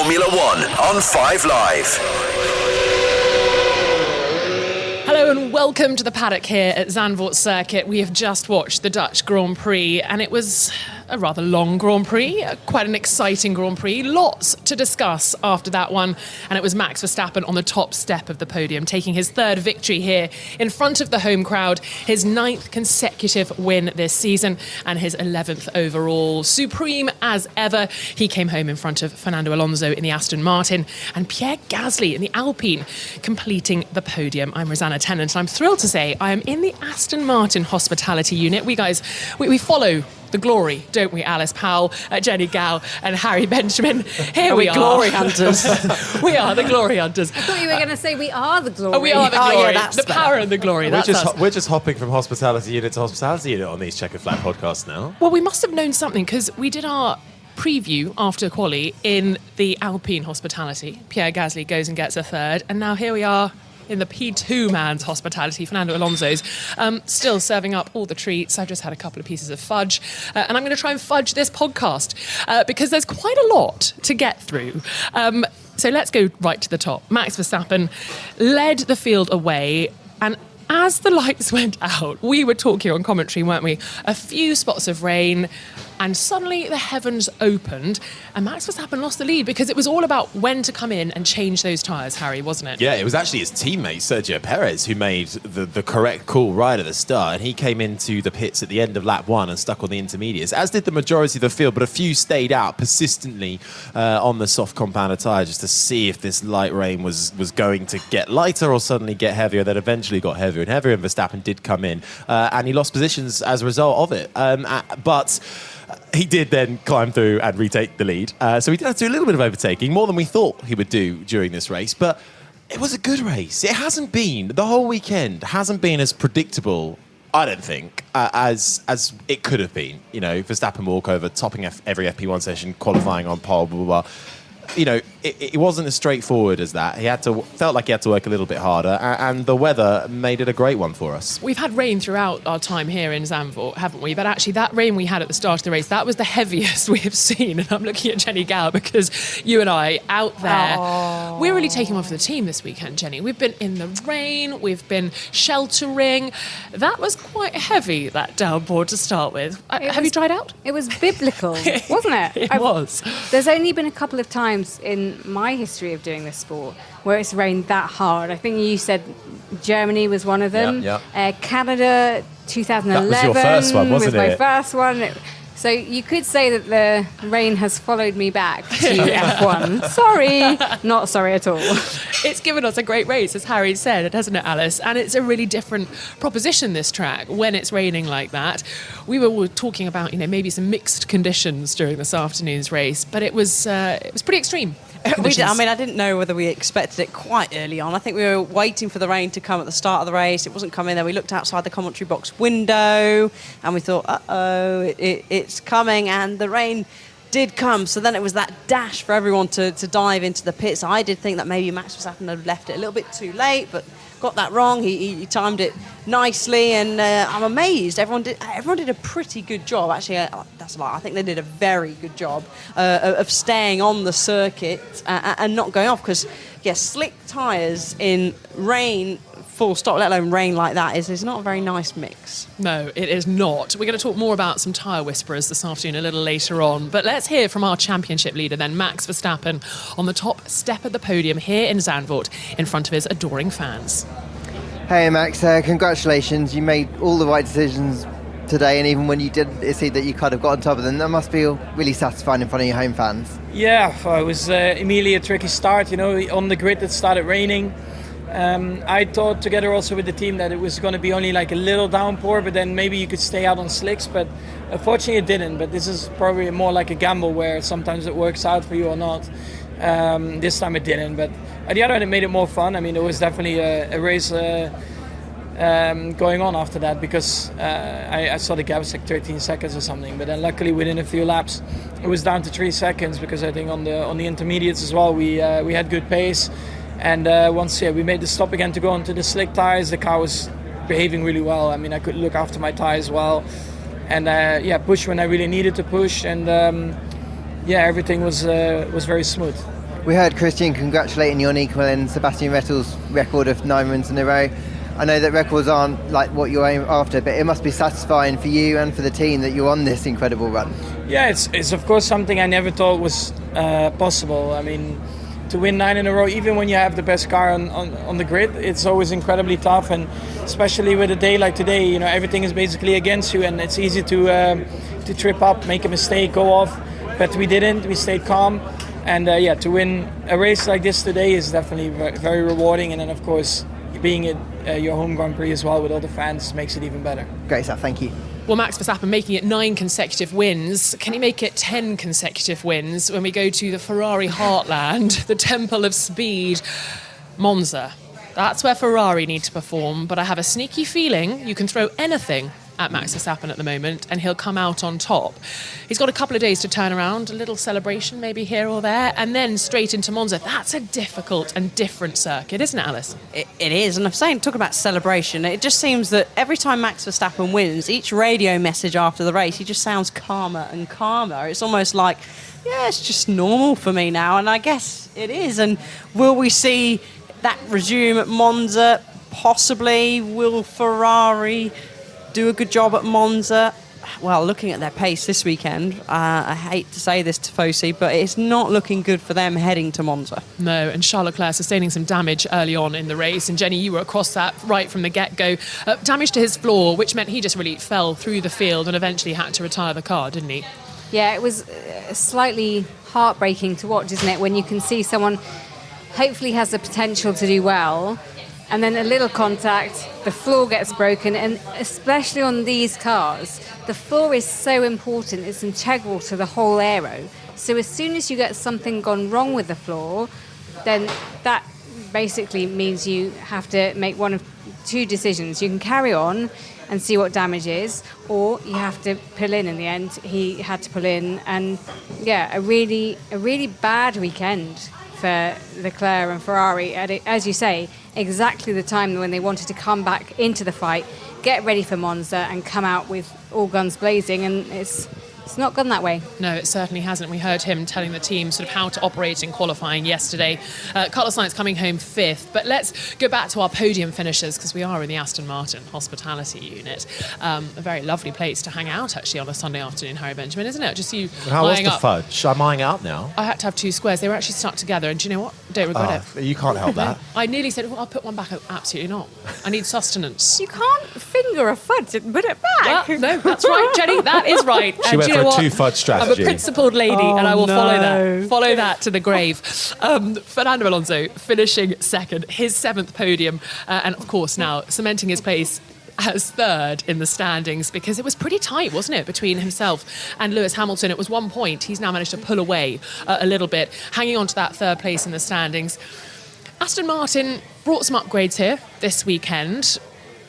Formula One on 5 Live. Hello and welcome to the paddock here at Zandvoort Circuit. We have just watched the Dutch Grand Prix and it was a rather long Grand Prix, quite an exciting Grand Prix. Lots to discuss after that one, and it was Max Verstappen on the top step of the podium, taking his third victory here in front of the home crowd, his 9th consecutive win this season and his 11th overall. Supreme as ever, he came home in front of Fernando Alonso in the Aston Martin and Pierre Gasly in the Alpine, completing the podium. I'm Rosanna Tennant and I'm thrilled to say I am in the Aston Martin hospitality unit. We follow the glory, don't we, Alice Powell, Jenny Gow and Harry Benjamin. Here we are. Glory hunters. We are the glory hunters. I thought you were going to say we are the glory. Oh, we are the glory. Yeah, that's the power and the glory. That's us. We're just hopping from hospitality unit to hospitality unit on these Chequered Flag podcasts now. Well, we must have known something because we did our preview after quali in the Alpine hospitality. Pierre Gasly goes and gets a third, and now here we are in the P2 man's hospitality, Fernando Alonso's, still serving up all the treats. I've just had a couple of pieces of fudge, and I'm going to try and fudge this podcast because there's quite a lot to get through. So let's go right to the top. Max Verstappen led the field away, and as the lights went out, we were talking on commentary, weren't we? A few spots of rain, and suddenly the heavens opened and Max Verstappen lost the lead because it was all about when to come in and change those tyres, Harry, wasn't it? Yeah, it was actually his teammate, Sergio Perez, who made the correct call right at the start. And he came into the pits at the end of lap 1 and stuck on the intermediates, as did the majority of the field, but a few stayed out persistently on the soft compounder tyre just to see if this light rain was going to get lighter or suddenly get heavier. Then eventually got heavier and heavier, and Verstappen did come in. And he lost positions as a result of it. But he did then climb through and retake the lead. So he did have to do a little bit of overtaking, more than we thought he would do during this race. But it was a good race. It hasn't been, the whole weekend hasn't been as predictable, I don't think, as it could have been. You know, Verstappen walkover, topping every FP1 session, qualifying on pole, blah, blah, blah. You know, it wasn't as straightforward as that. Felt like he had to work a little bit harder, and the weather made it a great one for us. We've had rain throughout our time here in Zandvoort, haven't we? But actually, that rain we had at the start of the race, that was the heaviest we have seen. And I'm looking at Jenny Gow because you and I out there, we're really taking one for the team this weekend, Jenny. We've been in the rain, we've been sheltering. That was quite heavy, that downpour to start with. Have you tried out? It was biblical, wasn't it? It was. There's only been a couple of times in my history of doing this sport where it's rained that hard. I think you said Germany was one of them. Yeah. Canada, 2011 That was your first one, wasn't was my it? first one. So you could say that the rain has followed me back to F1. Sorry, not sorry at all. It's given us a great race, as Harry said, hasn't it, Alice? And it's a really different proposition, this track, when it's raining like that. We were talking about, maybe some mixed conditions during this afternoon's race, but it was pretty extreme. I didn't know whether we expected it quite early on. I think we were waiting for the rain to come at the start of the race. It wasn't coming. Then we looked outside the commentary box window and we thought, it's coming. And the rain did come. So then it was that dash for everyone to dive into the pits. I did think that maybe Max Verstappen had left it a little bit too late, but got that wrong. He timed it nicely, and I'm amazed. Everyone did a pretty good job. Actually, that's a lie. I think they did a very good job of staying on the circuit and not going off. Because, slick tyres in rain, full stop, let alone rain like that, is not a very nice mix. No, it is not. We're going to talk more about some tyre whisperers this afternoon a little later on. But let's hear from our championship leader then, Max Verstappen, on the top step of the podium here in Zandvoort in front of his adoring fans. Hey Max, congratulations. You made all the right decisions today, and even when you did see that you kind of got on top of them, that must feel really satisfying in front of your home fans. Yeah, it was immediately a tricky start. On the grid it started raining. I thought together also with the team that it was going to be only like a little downpour, but then maybe you could stay out on slicks, but unfortunately it didn't. But this is probably more like a gamble where sometimes it works out for you or not. This time it didn't, but on the other hand it made it more fun. There was definitely a race going on after that, because I saw the gap was like 13 seconds or something, but then luckily within a few laps it was down to 3 seconds, because I think on the intermediates as well we had good pace. And once we made the stop again to go onto the slick tyres, the car was behaving really well. I could look after my tyres well, and push when I really needed to push, and everything was very smooth. We heard Christian congratulating you on equaling Sebastian Vettel's record of 9 wins in a row. I know that records aren't like what you're aiming after, but it must be satisfying for you and for the team that you're on this incredible run. Yeah, it's of course something I never thought was possible. I mean, to win 9 in a row, even when you have the best car on the grid, it's always incredibly tough, and especially with a day like today, you know, everything is basically against you, and it's easy to trip up, make a mistake, go off. But we didn't. We stayed calm, and to win a race like this today is definitely very, very rewarding. And then, of course, being at your home Grand Prix as well with all the fans makes it even better. Great stuff, thank you. Well, Max Verstappen making it 9 consecutive wins. Can he make it 10 consecutive wins when we go to the Ferrari heartland, the Temple of Speed, Monza? That's where Ferrari need to perform, but I have a sneaky feeling you can throw anything at Max Verstappen at the moment and he'll come out on top. He's got a couple of days to turn around, a little celebration maybe here or there, and then straight into Monza. That's a difficult and different circuit, isn't it, Alice? It is, and I'm saying, talk about celebration, it just seems that every time Max Verstappen wins, each radio message after the race, he just sounds calmer and calmer. It's almost like, yeah, it's just normal for me now, and I guess it is. And will we see that resume at Monza? Possibly. Will Ferrari do a good job at Monza? Well, looking at their pace this weekend, I hate to say this to Fosi, but it's not looking good for them heading to Monza. No, and Charles Leclerc sustaining some damage early on in the race. And Jenny, you were across that right from the get-go. Damage to his floor, which meant he just really fell through the field and eventually had to retire the car, didn't he? Yeah, it was slightly heartbreaking to watch, isn't it? When you can see someone hopefully has the potential to do well, and then a little contact, the floor gets broken, and especially on these cars, the floor is so important, it's integral to the whole aero. So as soon as you get something gone wrong with the floor, then that basically means you have to make one of 2 decisions. You can carry on and see what damage is, or you have to pull in the end. He had to pull in, and yeah, a really bad weekend for Leclerc and Ferrari at, as you say, exactly the time when they wanted to come back into the fight, get ready for Monza and come out with all guns blazing, and it's not gone that way. No, it certainly hasn't. We heard him telling the team sort of how to operate in qualifying yesterday. Carlos Sainz coming home 5th. But let's go back to our podium finishers, because we are in the Aston Martin hospitality unit. A very lovely place to hang out, actually, on a Sunday afternoon, Harry Benjamin, isn't it? Just you How was eyeing the up. fudge? I'm eyeing up now. I had to have 2 squares. They were actually stuck together, and do you know what? Don't regret it. You can't help that. I nearly said, well, I'll put one back. Absolutely not. I need sustenance. You can't finger a fudge and put it back. Well, no, that's right, Jenny. That is right. She And went do you for know a what? 2 fudge strategy. I'm a principled lady, and I will no. follow that to the grave. Fernando Alonso finishing 2nd, his 7th podium, and of course now cementing his place as 3rd in the standings, because it was pretty tight, wasn't it, between himself and Lewis Hamilton. It was 1 point. He's now managed to pull away a little bit, hanging on to that 3rd place in the standings. Aston Martin brought some upgrades here this weekend.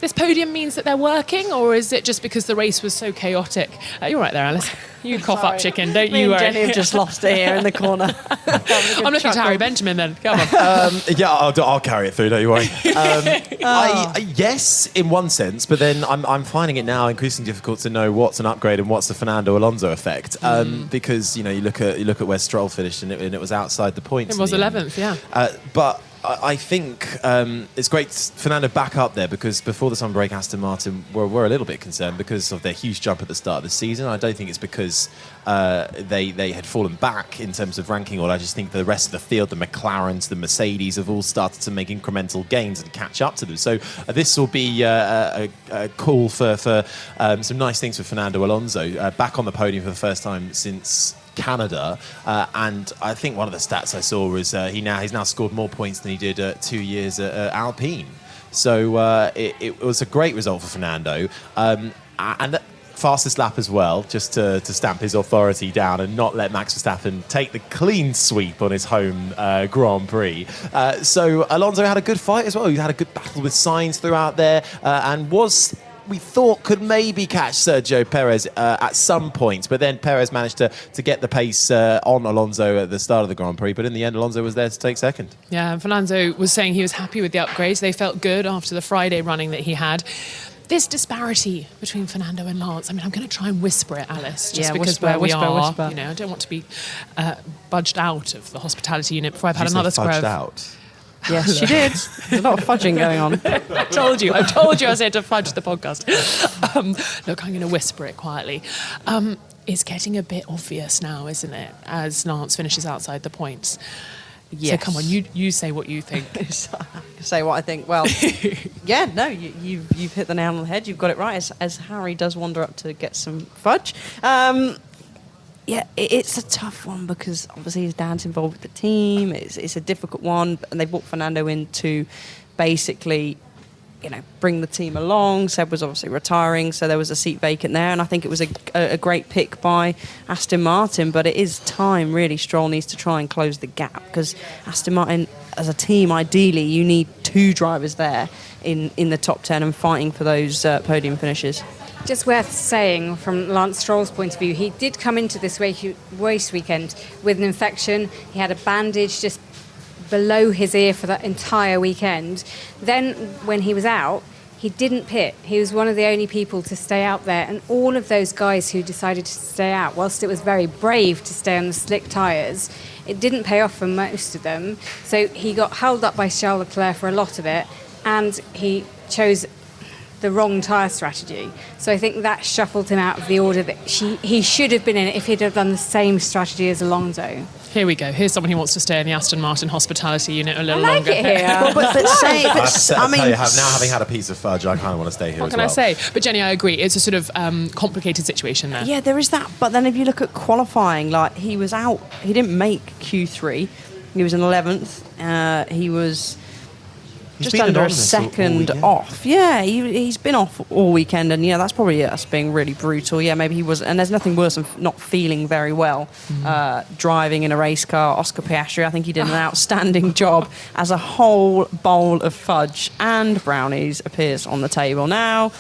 This podium means that they're working, or is it just because the race was so chaotic? You're right there, Alice. You cough up chicken, don't Me you and worry. Jenny have just lost it here in the corner. I'm looking to Harry Benjamin then. Come on. Yeah, I'll carry it through, don't you worry. Yes, in one sense, but then I'm finding it now increasingly difficult to know what's an upgrade and what's the Fernando Alonso effect. Because, you look at where Stroll finished and it was outside the points. It was 11th, yeah. But I think it's great Fernando back up there, because before the summer break, Aston Martin were a little bit concerned because of their huge jump at the start of the season. I don't think it's because they had fallen back in terms of ranking order. I just think the rest of the field, the McLarens, the Mercedes, have all started to make incremental gains and catch up to them. So this will be a call for some nice things for Fernando Alonso, back on the podium for the first time since Canada, and I think one of the stats I saw was he's now scored more points than he did 2 years at Alpine. So it was a great result for Fernando, and the fastest lap as well, just to stamp his authority down and not let Max Verstappen take the clean sweep on his home Grand Prix. So Alonso had a good fight as well. He had a good battle with Sainz throughout there, and we thought could maybe catch Sergio Perez at some point, but then Perez managed to get the pace on Alonso at the start of the Grand Prix, but in the end Alonso was there to take 2nd. Yeah, and Fernando was saying he was happy with the upgrades. They felt good after the Friday running that he had. This disparity between Fernando and Lance, I mean, I'm going to try and whisper it, Alice, just Yeah, because whisper, where we whisper, are, whisper. you know, I don't want to be budged out of the hospitality unit before I've Did had you say another square fudged of... out. Yes, she did. There's a lot of fudging going on. I told you I was here to fudge the podcast. Look, I'm going to whisper it quietly. It's getting a bit obvious now, isn't it, as Lance finishes outside the points. Yes. So come on, you say what you think. Say what I think. Well, yeah, no, you've hit the nail on the head. You've got it right. As Harry does wander up to get some fudge. Yeah, it's a tough one because obviously his dad's involved with the team. It's a difficult one, and they brought Fernando in to basically, you know, bring the team along. Seb was obviously retiring, so there was a seat vacant there, and I think it was a great pick by Aston Martin. But it is time, really. Stroll needs to try and close the gap because Aston Martin, as a team, ideally, you need 2 drivers there in the top 10 and fighting for those podium finishes. Just worth saying, from Lance Stroll's point of view, he did come into this race weekend with an infection. He had a bandage just below his ear for that entire weekend. Then, when he was out, he didn't pit. He was one of the only people to stay out there. And all of those guys who decided to stay out, whilst it was very brave to stay on the slick tyres, it didn't pay off for most of them. So he got held up by Charles Leclerc for a lot of it, and he chose the wrong tyre strategy. So I think that shuffled him out of the order that he should have been in if he'd have done the same strategy as Alonso. Here we go. Here's someone who wants to stay in the Aston Martin hospitality unit a little I like longer. it here. Well, but I mean, now having had a piece of fudge, I kind of want to stay here What as can well. I say? But Jenny, I agree. It's a sort of complicated situation there. Yeah, there is that. But then if you look at qualifying, like he was out, he didn't make Q3. He was in 11th. He was He's just been under a anonymous all second weekend. off. Yeah, he's been off all weekend, and yeah, that's probably us being really brutal. Yeah, maybe he was, and there's nothing worse than not feeling very well driving in a race car. Oscar Piastri, I think he did an outstanding job as a whole bowl of fudge and brownies appears on the table now.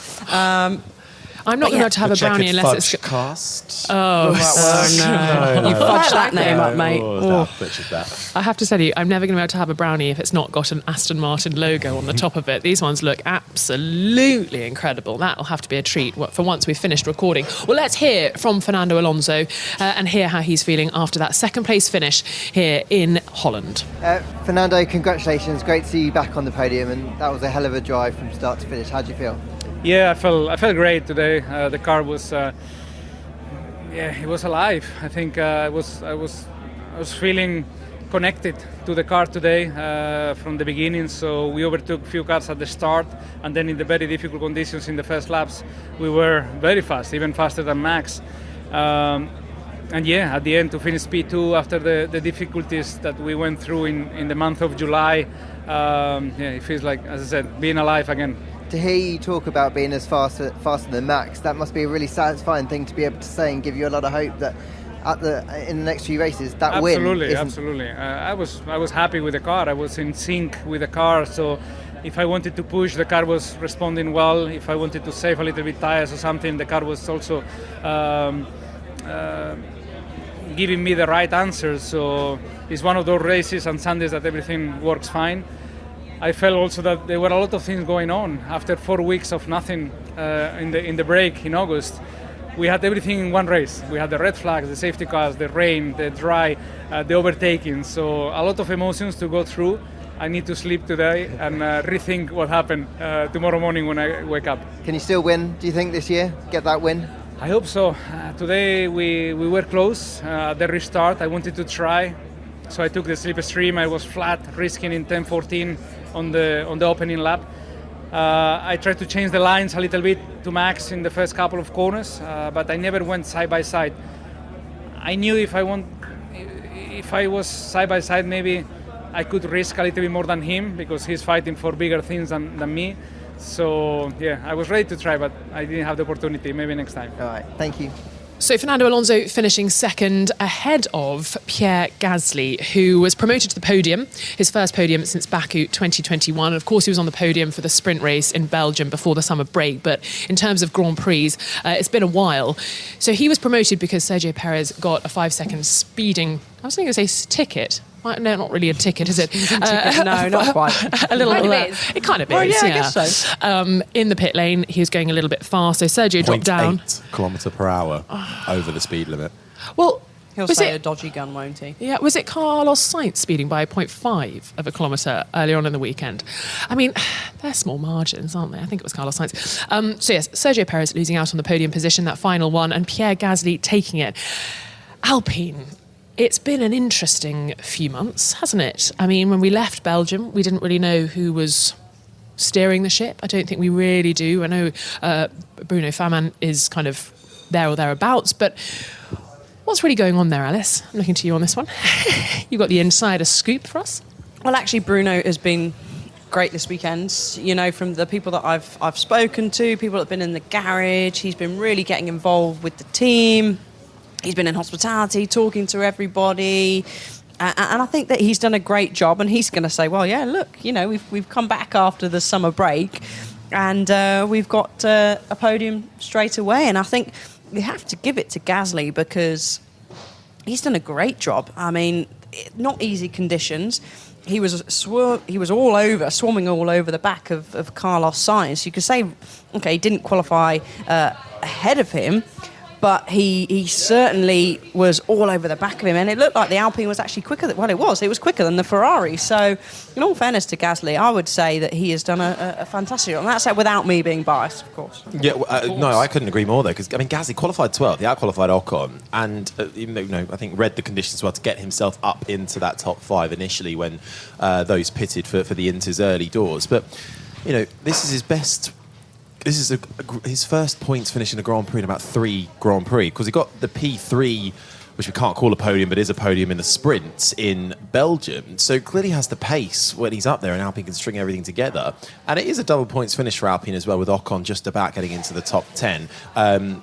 I'm not going to have a brownie unless it's... Cast. Oh, No. You fudged that name up, mate. Oh. Butchered that. I have to tell you, I'm never going to be able to have a brownie if it's not got an Aston Martin logo on the top of it. These ones look absolutely incredible. That'll have to be a treat for once we've finished recording. Well, let's hear from Fernando Alonso and hear how he's feeling after that second place finish here in Holland. Fernando, congratulations. Great to see you back on the podium, and that was a hell of a drive from start to finish. How do you feel? Yeah, I felt great today. The car was, it was alive. I think I was feeling connected to the car today from the beginning. So we overtook a few cars at the start, and then in the very difficult conditions in the first laps, we were very fast, even faster than Max. And yeah, at the end to finish P2 after the difficulties that we went through in the month of July, it feels like, as I said, being alive again. To hear you talk about being as faster than Max, that must be a really satisfying thing to be able to say and give you a lot of hope that in the next few races that win. Absolutely. I was happy with the car. I was in sync with the car. So if I wanted to push, the car was responding well. If I wanted to save a little bit tires or something, the car was also giving me the right answers. So it's one of those races on Sundays that everything works fine. I felt also that there were a lot of things going on. After 4 weeks of nothing in the break in August, we had everything in one race. We had the red flags, the safety cars, the rain, the dry, the overtaking. So a lot of emotions to go through. I need to sleep today and rethink what happened tomorrow morning when I wake up. Can you still win, do you think, this year? Get that win? I hope so. Today we were close. The restart, I wanted to try. So I took the slipstream. I was flat, risking in 10:14 on the opening lap. I tried to change the lines a little bit to Max in the first couple of corners, but I never went side by side. I knew if I was side by side, maybe I could risk a little bit more than him because he's fighting for bigger things than me. So yeah, I was ready to try, but I didn't have the opportunity. Maybe next time. All right, thank you. So Fernando Alonso finishing second ahead of Pierre Gasly, who was promoted to the podium, his first podium since Baku 2021. Of course, he was on the podium for the sprint race in Belgium before the summer break. But in terms of Grand Prix, it's been a while. So he was promoted because Sergio Perez got a 5-second speeding, I was going to say ticket, No, not really a ticket, is it? No, not quite. A little. Kind of is. It kind of Well, is. yeah, I guess so. In the pit lane, he was going a little bit fast, so Sergio dropped down. 0.8 kilometre per hour over the speed limit. Well, He'll was say it? a dodgy gun, won't he? Yeah, was it Carlos Sainz speeding by 0.5 of a kilometre earlier on in the weekend? I mean, they're small margins, aren't they? I think it was Carlos Sainz. So yes, Sergio Perez losing out on the podium position, that final one, and Pierre Gasly taking it. Alpine, it's been an interesting few months, hasn't it? I mean, when we left Belgium, we didn't really know who was steering the ship. I don't think we really do. I know Bruno Faman is kind of there or thereabouts, but what's really going on there, Alice? I'm looking to you on this one. You've got the insider scoop for us. Well, actually, Bruno has been great this weekend. You know, from the people that I've spoken to, people that have been in the garage, he's been really getting involved with the team. He's been in hospitality, talking to everybody. And I think that he's done a great job. And he's going to say, well, yeah, look, you know, we've come back after the summer break and we've got a podium straight away. And I think we have to give it to Gasly because he's done a great job. I mean, not easy conditions. He was swarming all over the back of Carlos Sainz. You could say, okay, he didn't qualify ahead of him, but he certainly was all over the back of him, and it looked like the Alpine was actually quicker. It was quicker than the Ferrari. So, in all fairness to Gasly, I would say that he has done a fantastic job, and that's without me being biased, of course. Yeah, no, I couldn't agree more though, because I mean, Gasly qualified 12th, he out-qualified Ocon, and even though I think read the conditions well to get himself up into that top 5 initially when those pitted for the Inter's early doors. But you know, this is his best. This is his first points finish in a Grand Prix in about 3 Grand Prix, because he got the P3, which we can't call a podium, but is a podium in the sprint in Belgium. So clearly has the pace when he's up there, and Alpine can string everything together. And it is a double points finish for Alpine as well, with Ocon just about getting into the top 10,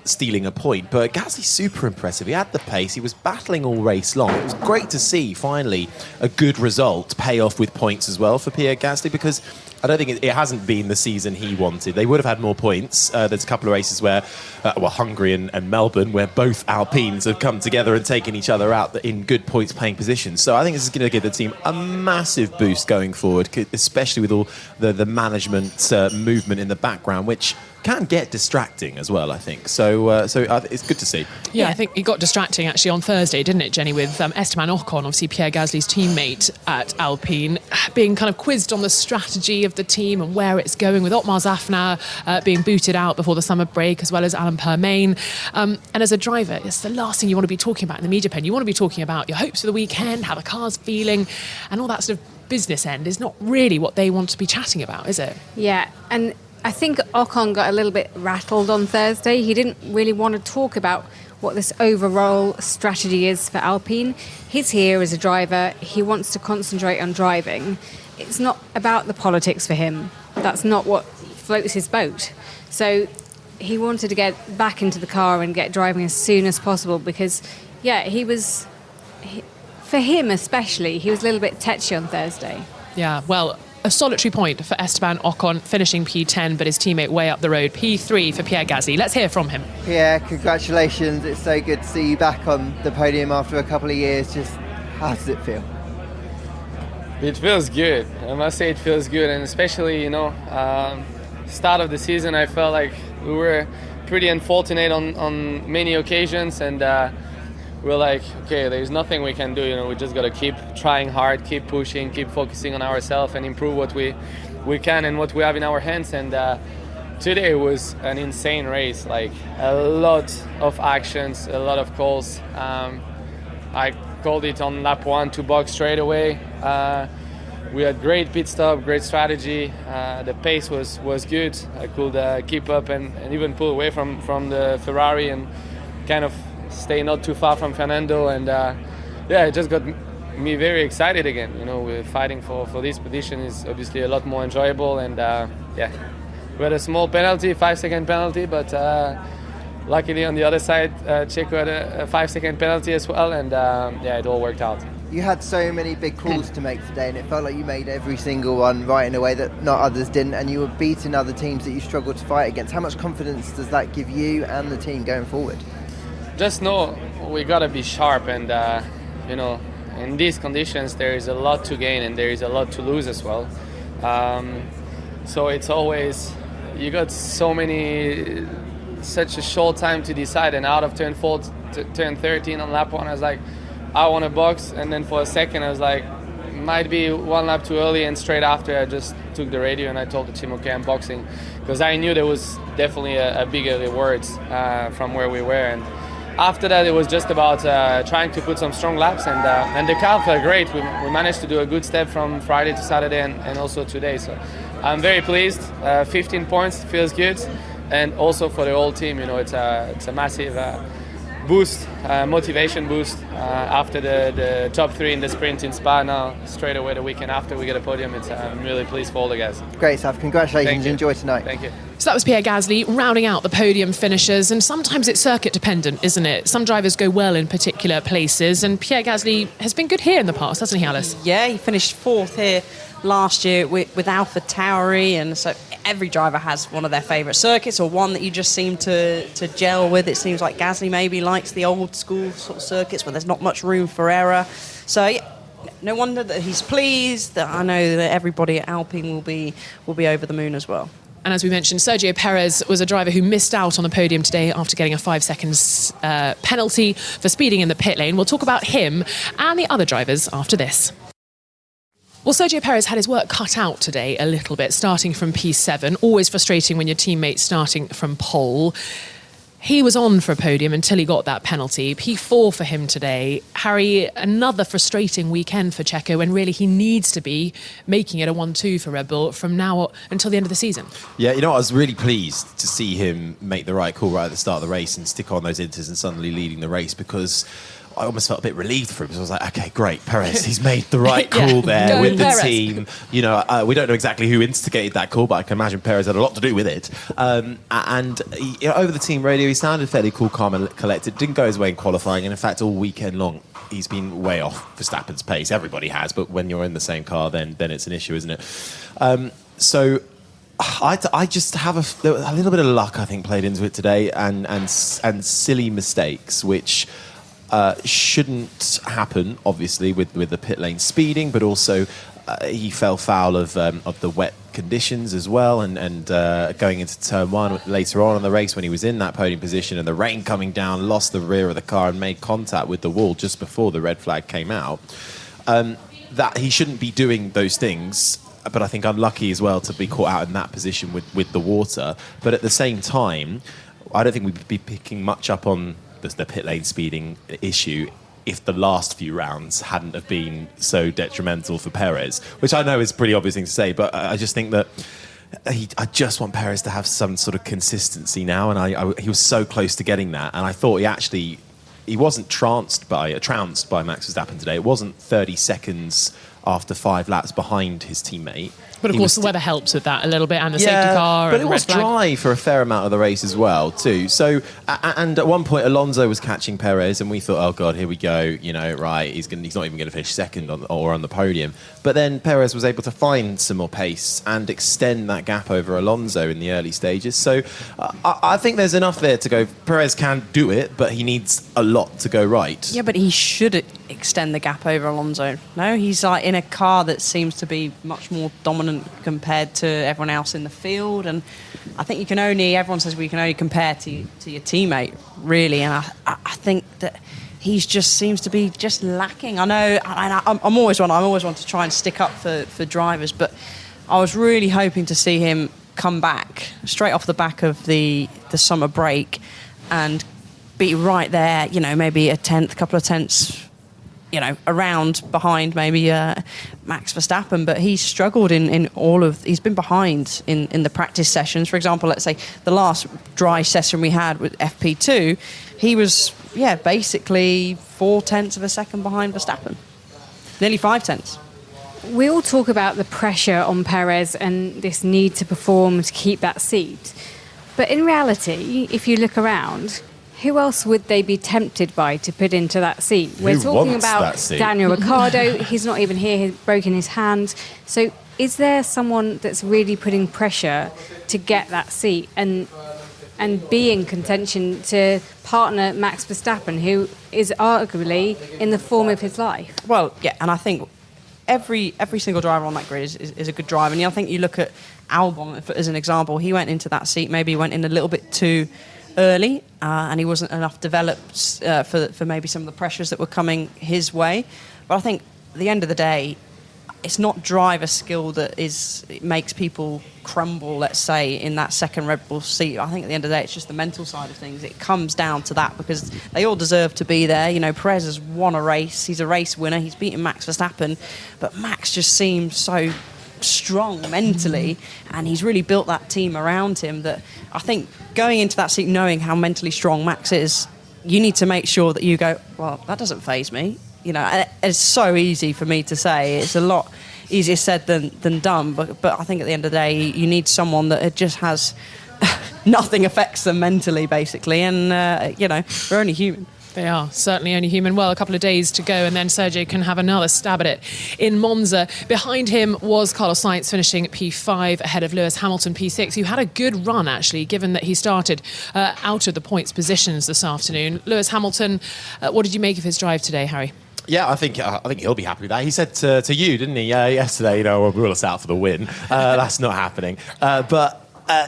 stealing a point. But Gasly's super impressive. He had the pace. He was battling all race long. It was great to see, finally, a good result pay off with points as well for Pierre Gasly, because I don't think it hasn't been the season he wanted. They would have had more points. There's a couple of races where, Hungary and Melbourne, where both Alpines have come together and taken each other out in good points playing positions. So I think this is going to give the team a massive boost going forward, especially with all the management movement in the background, which can get distracting as well, I think. So it's good to see. Yeah, I think it got distracting actually on Thursday, didn't it, Jenny, with Esteban Ocon, obviously Pierre Gasly's teammate at Alpine, being kind of quizzed on the strategy of the team and where it's going, with Otmar Zafnar being booted out before the summer break, as well as Alan Permain. And as a driver, it's the last thing you want to be talking about in the media pen. You want to be talking about your hopes for the weekend, how the car's feeling, and all that sort of business end is not really what they want to be chatting about, is it? Yeah, and I think Ocon got a little bit rattled on Thursday. He didn't really want to talk about what this overall strategy is for Alpine. He's here as a driver. He wants to concentrate on driving. It's not about the politics for him. That's not what floats his boat. So he wanted to get back into the car and get driving as soon as possible because, yeah, for him especially, he was a little bit tetchy on Thursday. Yeah, well, a solitary point for Esteban Ocon, finishing P10, but his teammate way up the road, P3 for Pierre Gasly. Let's hear from him. Pierre, congratulations. It's so good to see you back on the podium after a couple of years. Just how does it feel? It feels good. I must say it feels good, and especially, start of the season, I felt like we were pretty unfortunate on many occasions, and we're like, okay, there's nothing we can do. We just got to keep trying hard, keep pushing, keep focusing on ourselves and improve what we can and what we have in our hands. And today was an insane race, like a lot of actions, a lot of calls. I called it on lap 1 to box straight away. We had great pit stop, great strategy. The pace was good. I could keep up and even pull away from the Ferrari and kind of stay not too far from Fernando, and it just got me very excited again. We're fighting for this position is obviously a lot more enjoyable, and we had a small penalty, 5-second penalty, but luckily on the other side, Checo had a 5-second penalty as well, and it all worked out. You had so many big calls to make today, and it felt like you made every single one right in a way that not others didn't, and you were beating other teams that you struggled to fight against. How much confidence does that give you and the team going forward? Just know we gotta be sharp, and in these conditions there is a lot to gain and there is a lot to lose as well. So it's always, you got such a short time to decide, and out of turn 4 to turn 13 on lap 1 I was like, I want to box, and then for a second I was like, might be one lap too early, and straight after I just took the radio and I told the team, okay, I'm boxing, because I knew there was definitely a bigger reward from where we were. And after that it was just about trying to put some strong laps, and the car felt great. We managed to do a good step from Friday to Saturday and also today, so I'm very pleased. 15 points feels good, and also for the whole team, it's a massive boost, motivation boost after the top 3 in the sprint in Spa. Now straight away the weekend after we get a podium, I'm really pleased for all the guys. Great stuff. Congratulations. Enjoy tonight. Thank you. So that was Pierre Gasly rounding out the podium finishers, and sometimes it's circuit dependent, isn't it? Some drivers go well in particular places, and Pierre Gasly has been good here in the past, hasn't he, Alice? Yeah, he finished 4th here last year with AlphaTauri, and so every driver has one of their favourite circuits, or one that you just seem to gel with. It seems like Gasly maybe likes the old school sort of circuits where there's not much room for error. So yeah, no wonder that he's pleased. That I know that everybody at Alpine will be over the moon as well. And as we mentioned, Sergio Perez was a driver who missed out on the podium today after getting a 5 seconds penalty for speeding in the pit lane. We'll talk about him and the other drivers after this. Well, Sergio Perez had his work cut out today a little bit, starting from P7. Always frustrating when your teammate's starting from pole. He was on for a podium until he got that penalty. P4 for him today. Harry, another frustrating weekend for Checo, when really he needs to be making it a 1-2 for Red Bull from now until the end of the season. Yeah, I was really pleased to see him make the right call right at the start of the race and stick on those inters and suddenly leading the race, because I almost felt a bit relieved for him, because I was like, okay, great, Perez, he's made the right call there with the team. We don't know exactly who instigated that call, but I can imagine Perez had a lot to do with it. Over the team radio, he sounded fairly cool, calm and collected. Didn't go his way in qualifying, and in fact, all weekend long, he's been way off Verstappen's pace. Everybody has, but when you're in the same car, then it's an issue, isn't it? So I just have a little bit of luck, I think, played into it today, and silly mistakes, which shouldn't happen, obviously, with the pit lane speeding, but also he fell foul of the wet conditions as well, and going into turn 1 later on in the race when he was in that podium position and the rain coming down, lost the rear of the car and made contact with the wall just before the red flag came out. That he shouldn't be doing those things, but I think unlucky as well to be caught out in that position with the water. But at the same time, I don't think we'd be picking much up on the pit lane speeding issue if the last few rounds hadn't have been so detrimental for Perez, which I know is a pretty obvious thing to say, but I just think that I just want Perez to have some sort of consistency now, and he was so close to getting that, and I thought he wasn't trounced by Max Verstappen today. It wasn't 30 seconds after 5 laps behind his teammate. But of course, the weather helps with that a little bit, and the safety car. But and it was dry for a fair amount of the race as well, too. So, and at one point, Alonso was catching Perez, and we thought, oh god, here we go. Right, he's not even going to finish second on the podium. But then Perez was able to find some more pace and extend that gap over Alonso in the early stages. So, I think there's enough there to go. Perez can do it, but he needs a lot to go right. Yeah, but he should extend the gap over Alonso. No, he's in a car that seems to be much more dominant compared to everyone else in the field, and I think everyone says we can only compare to your teammate, really, and I think that he just seems to be just lacking. I know, I'm always one to try and stick up for drivers, but I was really hoping to see him come back straight off the back of the summer break and be right there, maybe a couple of tenths, around behind maybe Max Verstappen, but he's struggled in he's been behind in the practice sessions. For example, let's say the last dry session we had with FP2, he was, basically 4 tenths of a second behind Verstappen. Nearly 5 tenths. We all talk about the pressure on Perez and this need to perform to keep that seat. But in reality, if you look around, who else would they be tempted by to put into that seat? We're talking about Daniel Ricciardo. He's not even here. He's broken his hand. So is there someone that's really putting pressure to get that seat? And and be in contention to partner Max Verstappen, who is arguably in the form of his life. Well, yeah, and I think every single driver on that grid is a good driver. And I think you look at Albon as an example. He went into that seat, maybe went in a little bit too early, and he wasn't enough developed for maybe some of the pressures that were coming his way. But I think at the end of the day, it's not driver skill that it makes people crumble, let's say, in that second Red Bull seat. I think at the end of the day, it's just the mental side of things. It comes down to that because they all deserve to be there. You know, Perez has won a race. He's a race winner. He's beaten Max Verstappen. But Max just seems so strong mentally, and he's really built that team around him that I think going into that seat knowing how mentally strong Max is, you need to make sure that you go, well, that doesn't faze me. You know, and it's so easy for me to say. It's a lot easier said than done. But I think at the end of the day, you need someone that just has nothing affects them mentally, basically. And, you know, we're only human. They are certainly only human. Well, a couple of days to go, and then Sergio can have another stab at it in Monza. Behind him was Carlos Sainz finishing P5 ahead of Lewis Hamilton P6, who had a good run, actually, given that he started out of the points positions this afternoon. Lewis Hamilton, what did you make of his drive today, Harry? Yeah, I think he'll be happy with that. He said to you, didn't he, yesterday, we'll rule us out for the win. That's not happening. But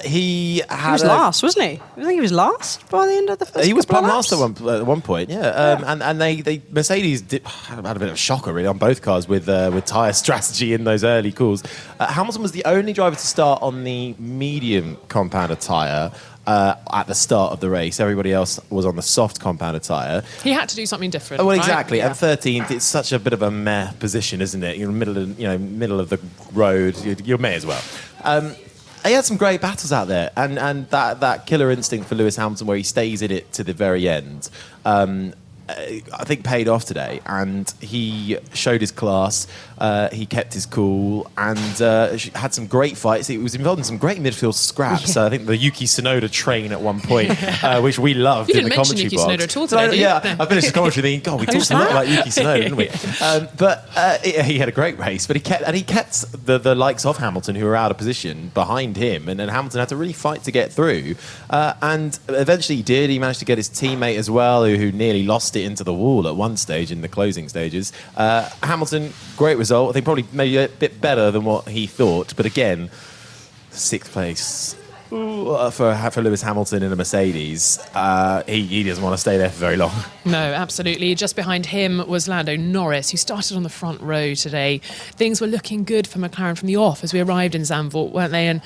he was last, wasn't he? I think he was last by the end of the first. He was plumb last at one point, yeah. And they Mercedes had a bit of a shocker really on both cars with tyre strategy in those early calls. Hamilton was the only driver to start on the medium compounder tyre at the start of the race. Everybody else was on the soft compounder tyre. He had to do something different. Well, right? exactly. Yeah. And 13th, it's such a bit of a meh position, isn't it? You're in the middle of the road. You may as well. He had some great battles out there, and that killer instinct for Lewis Hamilton, where he stays in it to the very end, I think paid off today, and he showed his class. He kept his cool and had some great fights. He was involved in some great midfield scraps. I think the Yuki Tsunoda train at one point, which we loved in the commentary box. You didn't mention Yuki Tsunoda at all today, Yeah, I finished the commentary thinking, God, we talked a lot about Yuki Tsunoda, didn't we? But he had a great race, but he kept the likes of Hamilton, who were out of position, behind him, and then Hamilton had to really fight to get through. And eventually he did. He managed to get his teammate as well, who nearly lost it into the wall at one stage in the closing stages. Hamilton, great result. I think probably maybe a bit better than what he thought, but again, 6th place for Lewis Hamilton in a Mercedes. He doesn't want to stay there for very long. No, absolutely. Just behind him was Lando Norris, who started on the front row today. Things were looking good for McLaren from the off as we arrived in Zandvoort, weren't they? And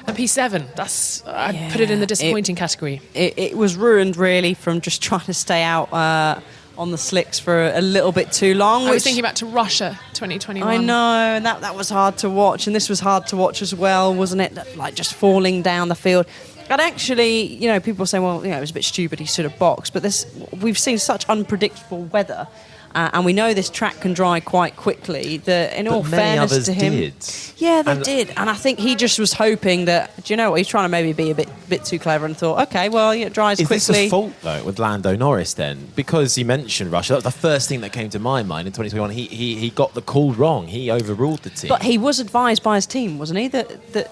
P7, I'd put it in the disappointing category. It was ruined, really, from just trying to stay out on the slicks for a little bit too long. I was thinking back to Russia 2021. I know, and that was hard to watch, and this was hard to watch as well, wasn't it? Like just falling down the field. And actually, people say, well, it was a bit stupid, he should have boxed, but we've seen such unpredictable weather. And we know this track can dry quite quickly. That, in all fairness to him, they did. And I think he just was hoping that. Do you know what? He's trying to maybe be a bit too clever and thought, okay, well, it dries quickly. Is this a fault though with Lando Norris then? Because he mentioned Russia, that was the first thing that came to my mind in 2021. He got the call wrong. He overruled the team. But he was advised by his team, wasn't he, that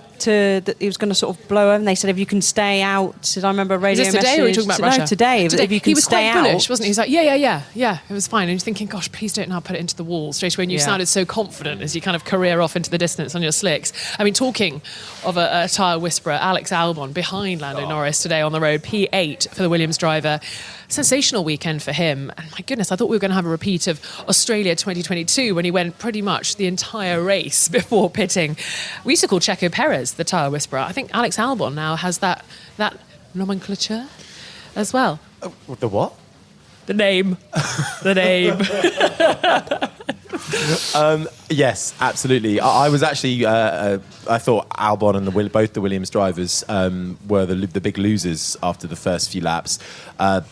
he was going to sort of blow over. And they said if you can stay out. Did I remember a radio message? Is this today or are we talking about Russia? No, today. If you can stay out. He was quite bullish, wasn't he? He's like, yeah, it was fine. And you're thinking, gosh, please don't now put it into the wall straight away. And you sounded so confident as you kind of career off into the distance on your slicks. I mean, talking of a tyre whisperer, Alex Albon behind Lando Norris today on the road, P8 for the Williams driver. Sensational weekend for him. And my goodness, I thought we were going to have a repeat of Australia 2022 when he went pretty much the entire race before pitting. We used to call Checo Perez the tyre whisperer. I think Alex Albon now has that nomenclature as well. The what? The name. The name. Yes, absolutely. I was actually. I thought Albon and both the Williams drivers were the big losers after the first few laps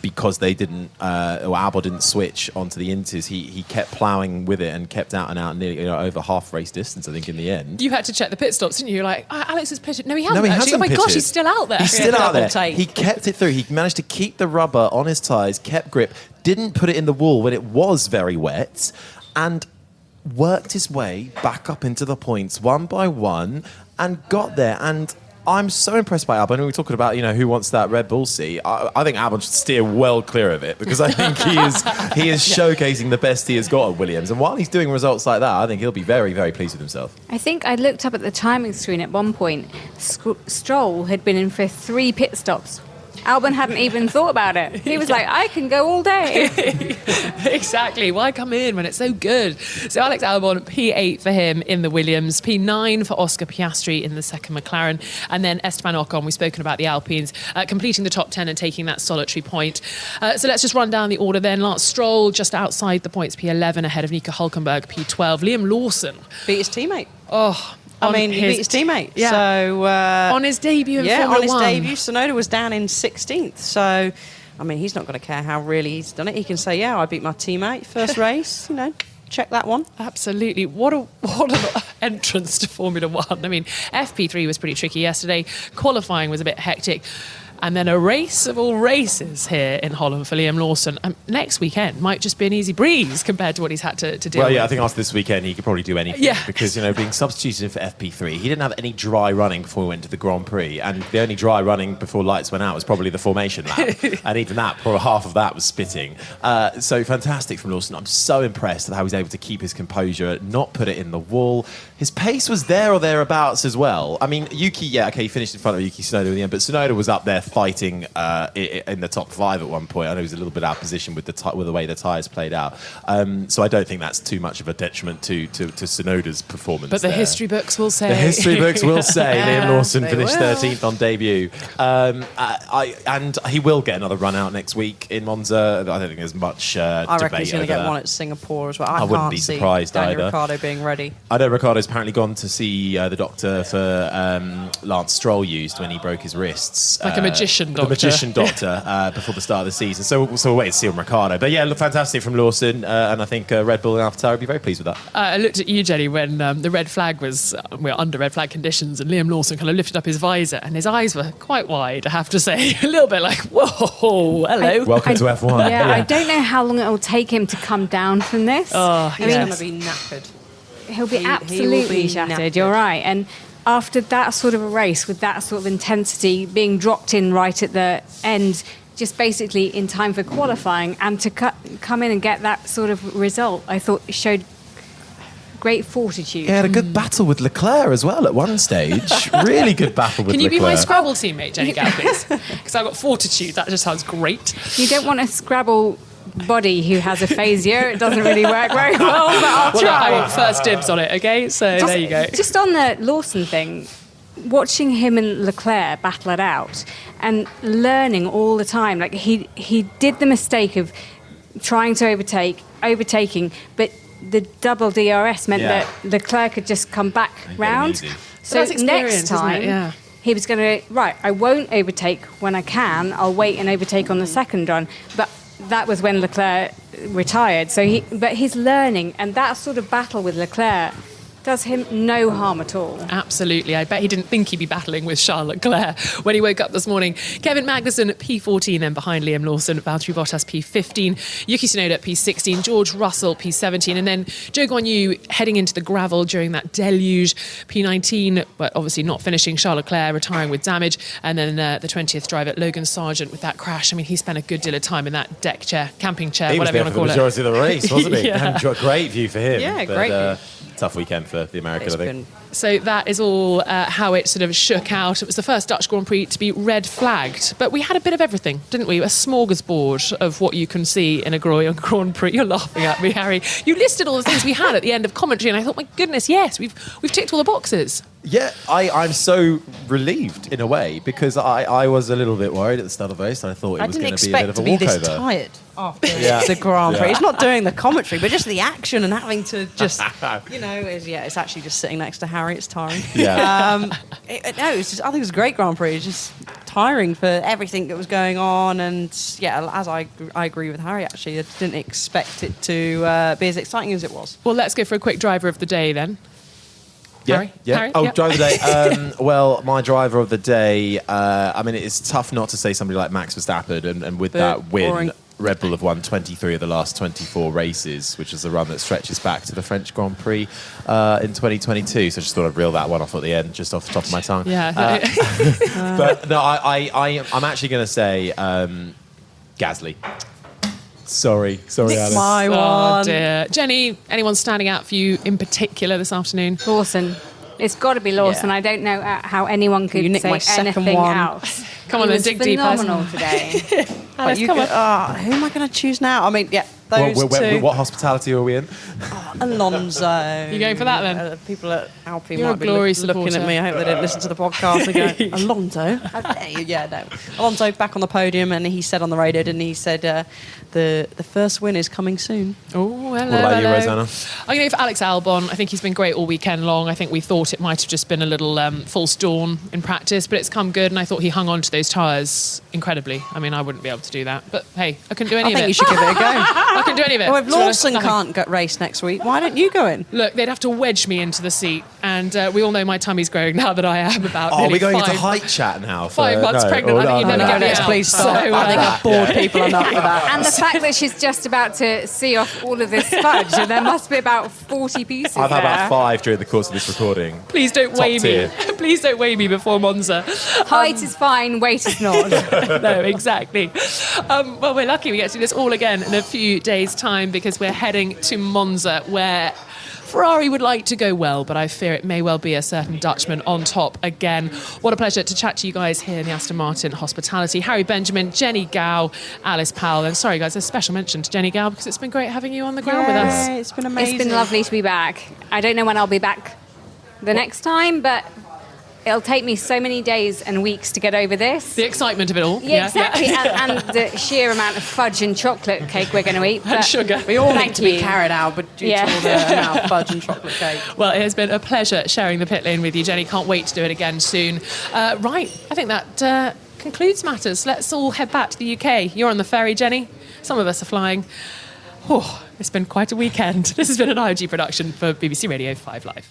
because they didn't. Albon didn't switch onto the Inters. He kept ploughing with it and kept out and out nearly over half race distance. I think in the end. You had to check the pit stops, didn't you? You're like, Alex has pitted. No, he hasn't. No, he actually. hasn't Oh my pitted. gosh, he's still out there. He's still out there. He kept it through. He managed to keep the rubber on his tyres, kept grip, didn't put it in the wall when it was very wet, and worked his way back up into the points one by one and got there. And I'm so impressed by Albon. We were talking about, who wants that Red Bull seat. I think Albon should steer well clear of it because I think he is showcasing the best he has got at Williams. And while he's doing results like that, I think he'll be very, very pleased with himself. I think I looked up at the timing screen at one point. Stroll had been in for 3 pit stops. Albon hadn't even thought about it. He was like, I can go all day. Exactly. Why come in when it's so good? So Alex Albon, P8 for him in the Williams, P9 for Oscar Piastri in the second McLaren, and then Esteban Ocon, we've spoken about the Alpines, completing the top 10 and taking that solitary point. So let's just run down the order then. Lance Stroll just outside the points, P11, ahead of Nico Hulkenberg, P12. Liam Lawson. Beat his teammate. He beat his teammate. Yeah. So on his debut in Formula 1. on his debut, Tsunoda was down in 16th. So, he's not going to care how really he's done it. He can say, I beat my teammate first race. Check that one. Absolutely. What an entrance to Formula 1. FP3 was pretty tricky yesterday. Qualifying was a bit hectic. And then a race of all races here in Holland for Liam Lawson. Next weekend might just be an easy breeze compared to what he's had to deal with. Well, I think after this weekend he could probably do anything. Yeah. Because, being substituted for FP3, he didn't have any dry running before we went to the Grand Prix. And the only dry running before lights went out was probably the formation lap. And even that, probably half of that was spitting. So fantastic from Lawson. I'm so impressed with how he was able to keep his composure, not put it in the wall. His pace was there or thereabouts as well. Yuki, he finished in front of Yuki Tsunoda in the end, but Tsunoda was up there fighting in the top 5 at one point. I know he was a little bit out of position with the way the tyres played out. So I don't think that's too much of a detriment to Tsunoda's performance. But the there. history books will say. The history books will say Liam Lawson they finished will. 13th on debut. And he will get another run out next week in Monza. I don't think there's much debate I reckon he's going to get over one that. at Singapore as well. I wouldn't can't be see surprised Daniel either. Ricciardo being ready. I know Ricciardo's apparently gone to see the doctor for Lance Stroll used when he broke his wrists. Like a magician doctor. The magician doctor before the start of the season. So we'll wait to see on Ricciardo. But look, fantastic from Lawson. And I think Red Bull and AlphaTauri will be very pleased with that. I looked at you, Jenny, when the red flag was, we were under red flag conditions, and Liam Lawson kind of lifted up his visor, and his eyes were quite wide, I have to say. A little bit like, whoa, hello. Welcome to F1. Yeah, I don't know how long it will take him to come down from this. He's going to be knackered. He'll be He will absolutely be shattered, knackered. you're right. And after that sort of a race with that sort of intensity being dropped in right at the end, just basically in time for qualifying, and to come in and get that sort of result, I thought it showed great fortitude. He had a good battle with Leclerc as well at one stage. Really good battle with Leclerc. Can you be my Scrabble teammate, Jenny Gow, please? Because I've got fortitude. That just sounds great. You don't want a Scrabble body who has aphasia. It doesn't really work very well, but I'll Well, I try. want first dibs on it, okay? So there you go. Just on the Lawson thing, watching him and Leclerc battle it out and learning all the time. Like he did the mistake of trying to overtaking, but the double DRS meant that Leclerc could just come back round. easy. So That's experience, next isn't it? time, Yeah. he was going to, I won't overtake when I can. I'll wait and overtake on the second run. But that was when Leclerc retired. But he's learning, and that sort of battle with Leclerc does him no harm at all. Absolutely. I bet he didn't think he'd be battling with Charles Leclerc when he woke up this morning. Kevin Magnussen at P14, then behind Liam Lawson, Valtteri Bottas P15, Yuki Tsunoda at P16, George Russell P17, and then Zhou Guanyu heading into the gravel during that deluge, P19, but obviously not finishing, Charles Leclerc retiring with damage, and then the 20th driver, Logan Sargent, with that crash. He spent a good deal of time in that deck chair, camping chair, He was whatever you there want for to the call it. majority of the race, wasn't he? Yeah. And a great view for him. Yeah, But, great view. tough weekend for the Americans, I think. So that is all how it sort of shook out. It was the first Dutch Grand Prix to be red flagged, but we had a bit of everything, didn't we? A smorgasbord of what you can see in a Grand Prix. You're laughing at me, Harry. You listed all the things we had at the end of commentary, and I thought, my goodness, yes, we've ticked all the boxes. Yeah, I'm so relieved in a way because I was a little bit worried at the start of the race. I thought it was going to be a bit of a be this walkover. tired after Yeah. the Grand Prix. Yeah. It's not doing the commentary, but just the action and having to just, it's actually just sitting next to Harry. It's tiring. Yeah. I think it was a great Grand Prix. It's just tiring for everything that was going on. And as I agree with Harry, actually, I didn't expect it to be as exciting as it was. Well, let's go for a quick driver of the day then. Harry? Yeah. Harry? Oh, Yeah. driver of the day. Well, my driver of the day. It's tough not to say somebody like Max Verstappen, and with that win, boring. Red Bull have won 23 of the last 24 races, which is a run that stretches back to the French Grand Prix in 2022. So I just thought I'd reel that one off at the end, just off the top of my tongue. Yeah. But no, I'm actually going to say Gasly. Sorry, Alice. My Oh one. dear. Jenny, anyone standing out for you in particular this afternoon? Lawson. It's got to be Lawson. Yeah. I don't know how anyone could You nicked say my second anything one. else. Come on He then, was dig deep, Alice. phenomenal today. Alice, You come on. who am I going to choose now? I mean, yeah, those two. What hospitality are we in? Alonso. You going for that then? People at Alpine You're a might be glory looking supporter. at me. I hope they didn't listen to the podcast and go, Alonso? How dare you? Yeah, no. Alonso back on the podium, and he said on the radio, didn't he? He said the first win is coming soon. Oh, hello, What about you, hello. Rosanna? I'm going to go for Alex Albon. I think he's been great all weekend long. I think we thought it might have just been a little false dawn in practice, but it's come good, and I thought he hung on to those tyres incredibly. I mean, I wouldn't be able to do that, but hey, I couldn't do any I of it. think you should give it a go. I couldn't do any of it. Well, if To be honest, Lawson nothing. can't get race next week, why don't you go in? Look, they'd have to wedge me into the seat, and we all know my tummy's growing now that I am about Oh, nearly we're going five, into height chat now. 5 months no, pregnant. oh, I think you'd no, never no, get me let's out. please stop. So, I think I've bored people enough with that. And the fact that she's just about to see off all of this fudge, and there must be about 40 pieces I've had about there. 5 during the course of this recording. please don't Top weigh tier. me. Please don't weigh me before Monza. Height is fine, weight is not. No, exactly. Well, we're lucky we get to do this all again in a few days' time because we're heading to Monza where Ferrari would like to go well, but I fear it may well be a certain Dutchman on top again. What a pleasure to chat to you guys here in the Aston Martin hospitality. Harry Benjamin, Jenny Gow, Alice Powell. And sorry, guys, a special mention to Jenny Gow because it's been great having you on the ground with us. Yeah, it's been amazing. It's been lovely to be back. I don't know when I'll be back the next time, but it'll take me so many days and weeks to get over this. The excitement of it all. Yeah, exactly. And the sheer amount of fudge and chocolate cake we're going to eat. And but sugar. We all thank need to be you. carried out, but due Yeah. to all the amount of fudge and chocolate cake. Well, it has been a pleasure sharing the pit lane with you, Jenny. Can't wait to do it again soon. Right, I think that concludes matters. Let's all head back to the UK. You're on the ferry, Jenny. Some of us are flying. Oh, it's been quite a weekend. This has been an IOG production for BBC Radio 5 Live.